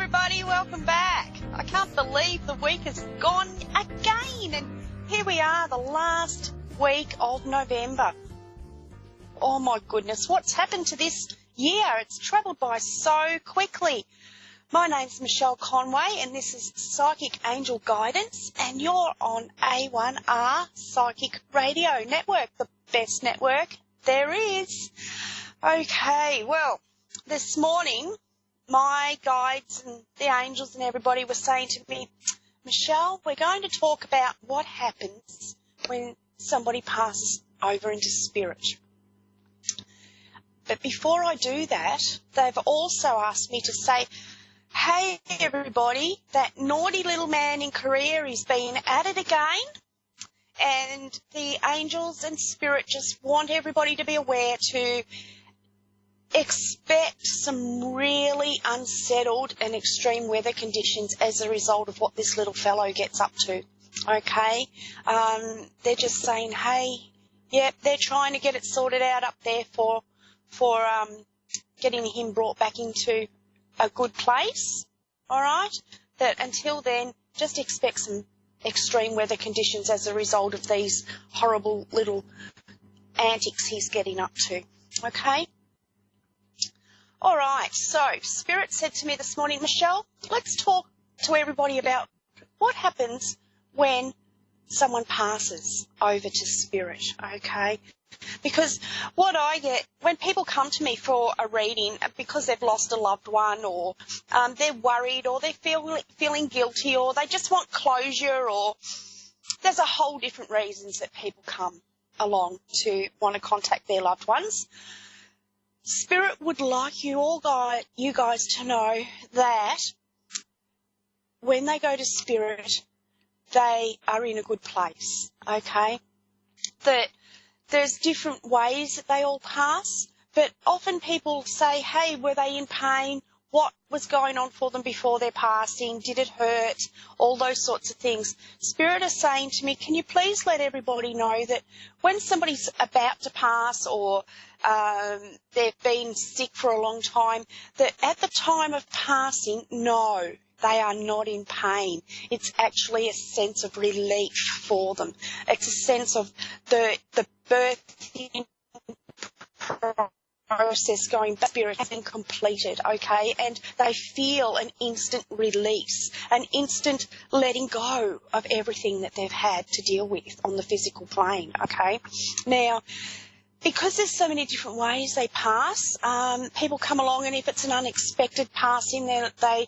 everybody, welcome back. I can't believe the week has gone again, and here we are, the last week of November. Oh my goodness, what's happened to this year? It's travelled by so quickly. My name's Michelle Conway, and this is Psychic Angel Guidance, and you're on A1R Psychic Radio Network, the best network there is. Okay, well, this morning, my guides and the angels and everybody were saying to me, Michelle, we're going to talk about what happens when somebody passes over into spirit. But before I do that, they've also asked me to say, hey, everybody, that naughty little man in Korea is being at it again, and the angels and spirit just want everybody to be aware to expect some really unsettled and extreme weather conditions as a result of what this little fellow gets up to, okay? They're just saying, hey, yep, they're trying to get it sorted out up there for getting him brought back into a good place, all right? That until then, just expect some extreme weather conditions as a result of these horrible little antics he's getting up to, okay? All right, so Spirit said to me this morning, Michelle, let's talk to everybody about what happens when someone passes over to Spirit, okay? Because what I get, when people come to me for a reading because they've lost a loved one, or they're worried, or they're feeling guilty, or they just want closure, or there's a whole different reasons that people come along to want to contact their loved ones. Spirit would like you guys to know that when they go to Spirit, they are in a good place, okay? That there's different ways that they all pass, but often people say, hey, were they in pain? What was going on for them before their passing? Did it hurt? All those sorts of things. Spirit is saying to me, can you please let everybody know that when somebody's about to pass, or they've been sick for a long time, that at the time of passing, no, they are not in pain. It's actually a sense of relief for them. It's a sense of the birthing process going back, spirit has been completed, okay, and they feel an instant release, an instant letting go of everything that they've had to deal with on the physical plane, okay. Now, because there's so many different ways they pass, people come along, and if it's an unexpected passing, they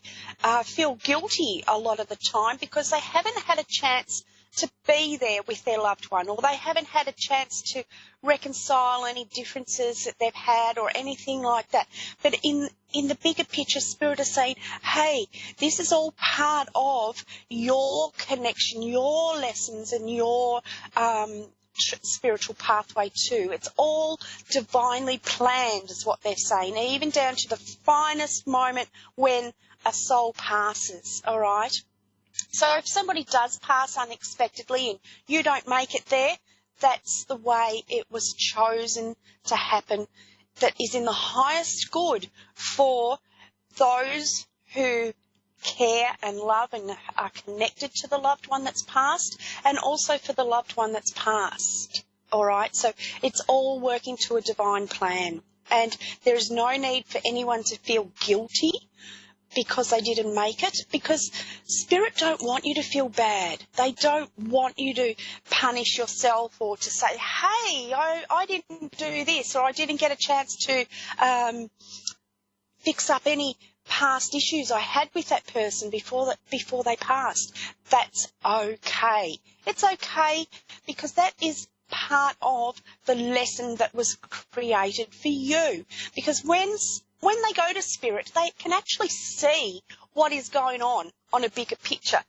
feel guilty a lot of the time because they haven't had a chance to be there with their loved one, or they haven't had a chance to reconcile any differences that they've had or anything like that. But in the bigger picture, Spirit is saying, hey, this is all part of your connection, your lessons, and your spiritual pathway too. It's all divinely planned, is what they're saying, even down to the finest moment when a soul passes, all right? So if somebody does pass unexpectedly and you don't make it there, that's the way it was chosen to happen, that is in the highest good for those who care and love and are connected to the loved one that's passed, and also for the loved one that's passed, all right? So it's all working to a divine plan, and there is no need for anyone to feel guilty because they didn't make it, because Spirit don't want you to feel bad. They don't want you to punish yourself or to say, hey, I didn't do this, or I didn't get a chance to fix up any past issues I had with that person before they passed. That's okay. It's okay, because that is part of the lesson that was created for you. Because when they go to Spirit, they can actually see what is going on a bigger picture.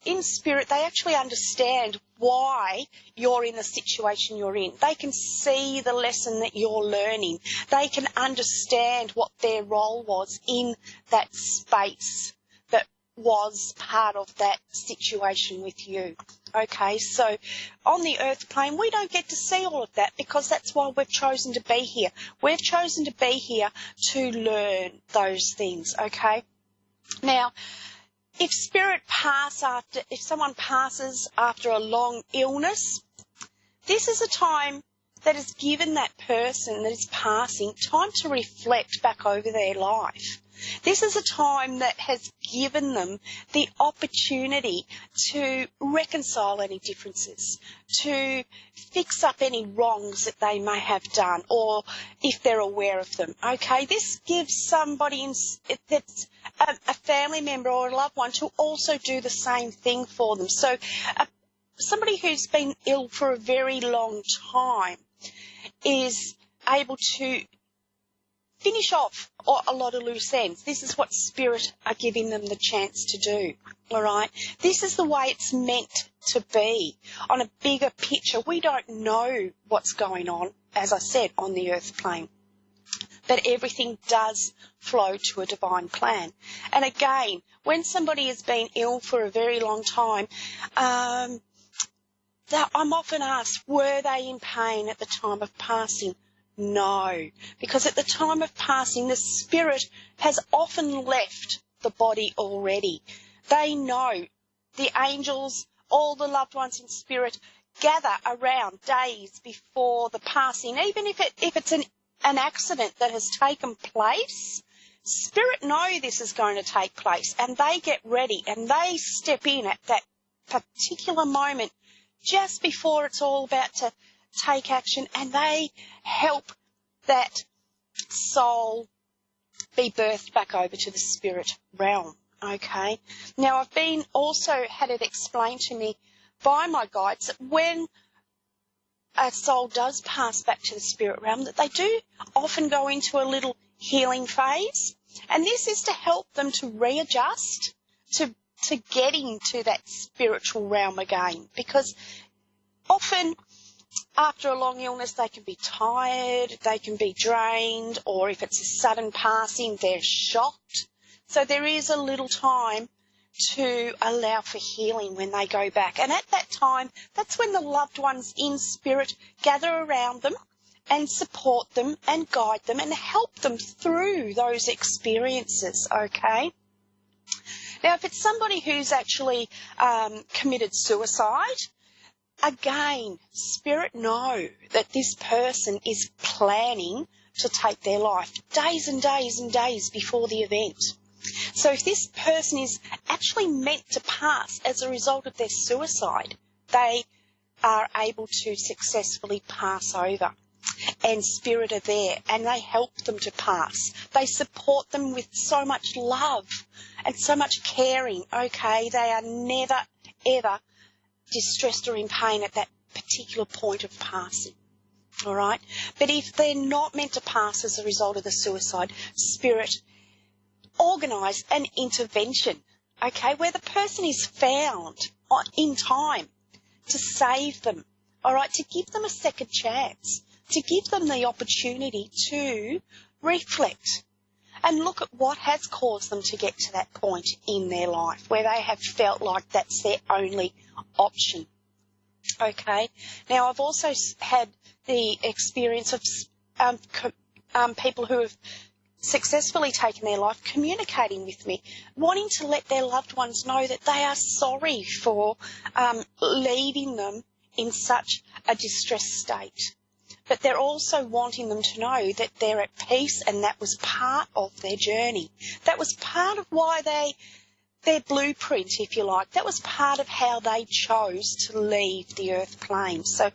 In Spirit, they actually understand why you're in the situation you're in. They can see the lesson that you're learning. They can understand what their role was in that space that was part of that situation with you. Okay, so on the earth plane, we don't get to see all of that, because that's why we've chosen to be here. We've chosen to be here to learn those things, okay? Now, if someone passes after a long illness, this is a time that has given that person that is passing time to reflect back over their life. This is a time that has given them the opportunity to reconcile any differences, to fix up any wrongs that they may have done, or if they're aware of them. Okay, this gives somebody that's a family member or a loved one to also do the same thing for them. So somebody who's been ill for a very long time is able to finish off a lot of loose ends. This is what Spirit are giving them the chance to do, all right? This is the way it's meant to be. On a bigger picture, we don't know what's going on, as I said, on the earth plane. But everything does flow to a divine plan. And again, when somebody has been ill for a very long time, I'm often asked, were they in pain at the time of passing? No, because at the time of passing, the spirit has often left the body already. They know, the angels, all the loved ones in spirit gather around days before the passing. Even if it's an accident that has taken place, spirit know this is going to take place, and they get ready and they step in at that particular moment just before it's all about to take action, and they help that soul be birthed back over to the spirit realm. Okay. Now, I've had it explained to me by my guides that when a soul does pass back to the spirit realm, that they do often go into a little healing phase, and this is to help them to readjust to getting to that spiritual realm again, because often after a long illness, they can be tired, they can be drained, or if it's a sudden passing, they're shocked. So there is a little time to allow for healing when they go back. And at that time, that's when the loved ones in spirit gather around them and support them and guide them and help them through those experiences, okay? Now, if it's somebody who's actually committed suicide, again, spirit know that this person is planning to take their life days and days and days before the event. So if this person is actually meant to pass as a result of their suicide, they are able to successfully pass over. And spirit are there and they help them to pass. They support them with so much love and so much caring, okay? They are never, ever distressed or in pain at that particular point of passing, all right? But if they're not meant to pass as a result of the suicide, spirit organise an intervention, okay, where the person is found in time to save them, all right, to give them a second chance, to give them the opportunity to reflect and look at what has caused them to get to that point in their life where they have felt like that's their only option. Okay. Now, I've also had the experience of people who have successfully taken their life communicating with me, wanting to let their loved ones know that they are sorry for leaving them in such a distressed state. But they're also wanting them to know that they're at peace, and that was part of their journey. That was part of why their blueprint, if you like. That was part of how they chose to leave the earth plane. So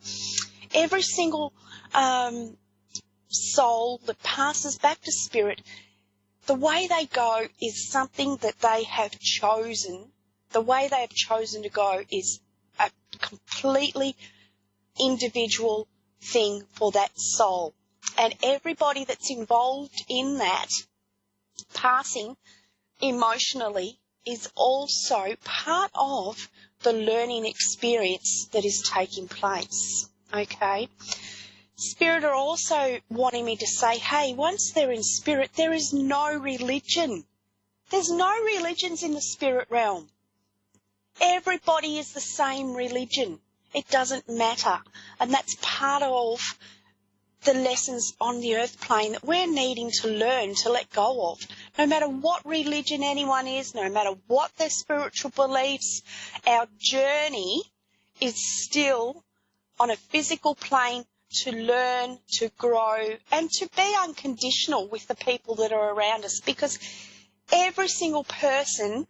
every single soul that passes back to spirit, the way they go is something that they have chosen. The way they have chosen to go is a completely individual thing for that soul. And everybody that's involved in that passing emotionally is also part of the learning experience that is taking place. Okay? Spirit are also wanting me to say, hey, once they're in spirit, there is no religion. There's no religions in the spirit realm. Everybody is the same religion. It doesn't matter. And that's part of the lessons on the earth plane that we're needing to learn to let go of. No matter what religion anyone is, no matter what their spiritual beliefs, our journey is still on a physical plane to learn, to grow, and to be unconditional with the people that are around us, because every single person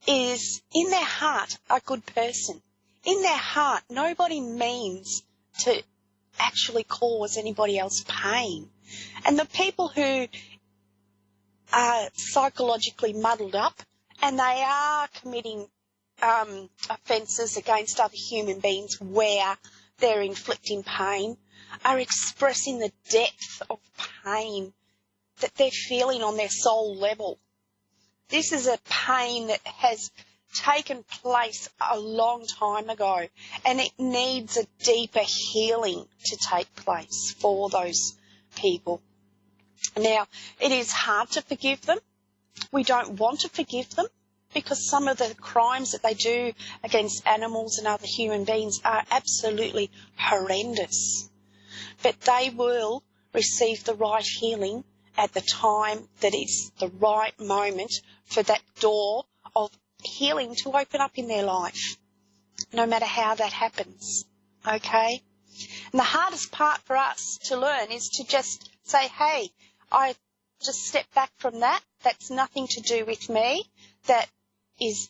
is, in their heart, a good person. In their heart, nobody means to actually cause anybody else pain. And the people who are psychologically muddled up and they are committing offences against other human beings where they're inflicting pain are expressing the depth of pain that they're feeling on their soul level. This is a pain that has taken place a long time ago, and it needs a deeper healing to take place for those people. Now, it is hard to forgive them. We don't want to forgive them because some of the crimes that they do against animals and other human beings are absolutely horrendous. But they will receive the right healing at the time that is the right moment for that door of healing to open up in their life, no matter how that happens, okay? And the hardest part for us to learn is to just say, hey, I just step back from that. That's nothing to do with me. That is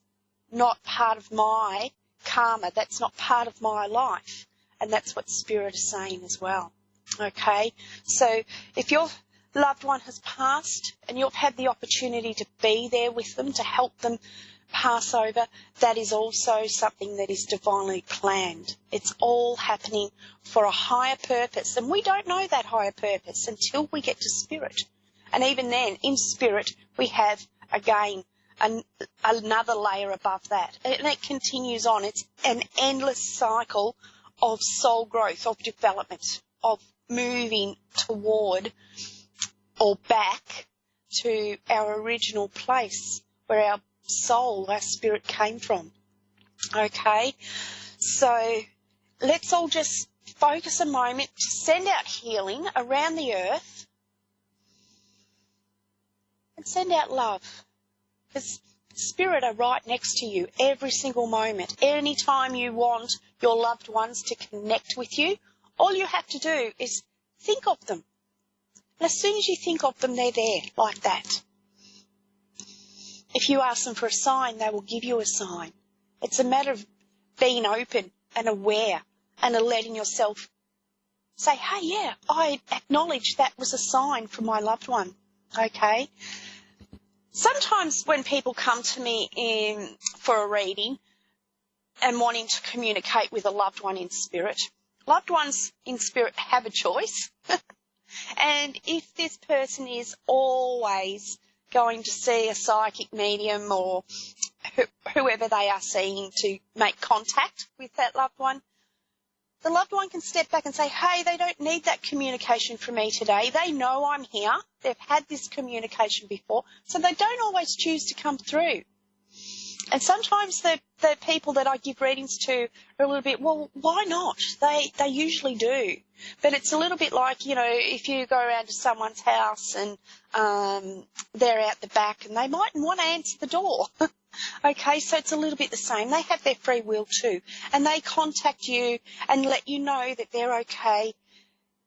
not part of my karma. That's not part of my life. And that's what Spirit is saying as well, okay? So if your loved one has passed and you've had the opportunity to be there with them, to help them pass over, that is also something that is divinely planned. It's all happening for a higher purpose, and we don't know that higher purpose until we get to Spirit. And even then, in Spirit, we have, again, another layer above that. And it continues on. It's an endless cycle of soul growth, of development, of moving toward or back to our original place where our soul, our spirit came from. Okay? So let's all just focus a moment to send out healing around the earth and send out love. Because Spirit are right next to you every single moment. Any time you want your loved ones to connect with you, all you have to do is think of them. And as soon as you think of them, they're there, like that. If you ask them for a sign, they will give you a sign. It's a matter of being open and aware and letting yourself say, hey, yeah, I acknowledge that was a sign from my loved one, okay? Sometimes when people come to me for a reading and wanting to communicate with a loved one in spirit, loved ones in spirit have a choice. And if this person is always going to see a psychic medium or whoever they are seeing to make contact with that loved one, the loved one can step back and say, hey, they don't need that communication from me today. They know I'm here. They've had this communication before, so they don't always choose to come through. And sometimes the people that I give readings to are a little bit, well, why not? They usually do. But it's a little bit like, you know, if you go around to someone's house and they're out the back and they mightn't want to answer the door. Okay, so it's a little bit the same. They have their free will too. And they contact you and let you know that they're okay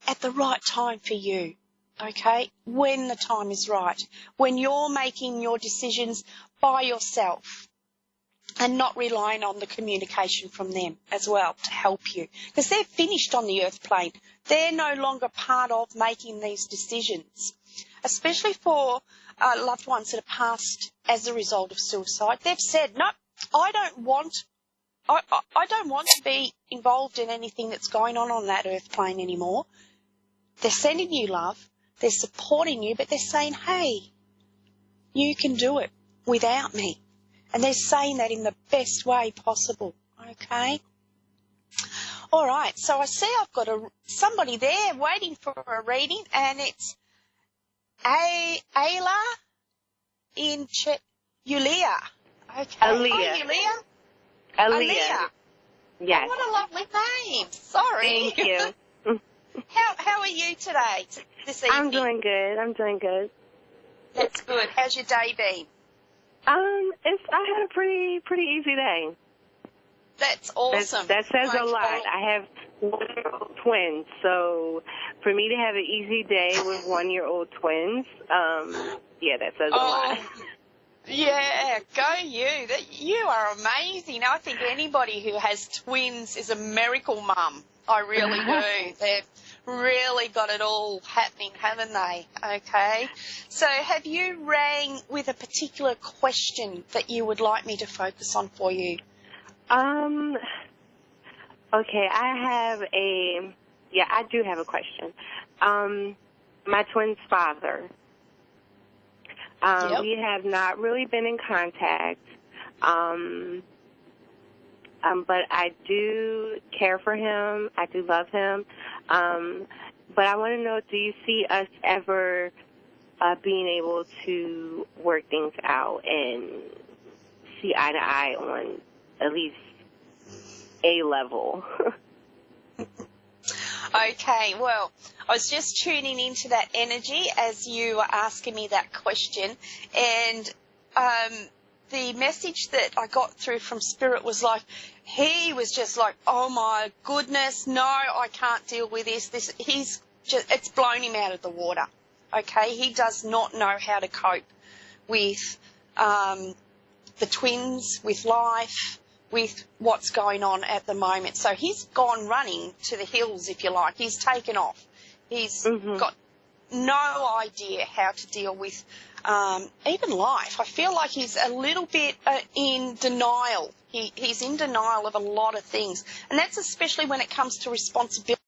at the right time for you. Okay, when the time is right. When you're making your decisions by yourself. And not relying on the communication from them as well to help you. Because they're finished on the earth plane. They're no longer part of making these decisions. Especially for loved ones that have passed as a result of suicide. They've said, no, I don't want to be involved in anything that's going on that earth plane anymore. They're sending you love. They're supporting you. But they're saying, hey, you can do it without me. And they're saying that in the best way possible, okay? All right, so I see I've got somebody there waiting for a reading, and it's Ayla in Yulia. Okay. Aaliyah. Hi, Yulia. Aaliyah. Yes. Oh, what a lovely name. Sorry. Thank you. How are you today, this evening? I'm doing good. That's good. How's your day been? I had a pretty easy day. That's awesome. That says a lot. Okay. I have 1-year-old twins, so for me to have an easy day with 1-year-old twins, that says a lot. Yeah, go you. You are amazing. I think anybody who has twins is a miracle mum. I really do. They've really got it all happening, haven't they? Okay. So have you rang with a particular question that you would like me to focus on for you? Okay, I do have a question. My twin's father. Yep. We have not really been in contact, but I do care for him. I do love him. But I want to know, do you see us ever being able to work things out and see eye to eye on at least a level? Okay, well, I was just tuning into that energy as you were asking me that question, and the message that I got through from Spirit was like, he was just like, oh my goodness, no, I can't deal with this. It's blown him out of the water. Okay, he does not know how to cope with the twins, with life, with what's going on at the moment. So he's gone running to the hills, if you like. He's taken off. He's got no idea how to deal with even life. I feel like he's a little bit in denial. He's in denial of a lot of things. And that's especially when it comes to responsibility.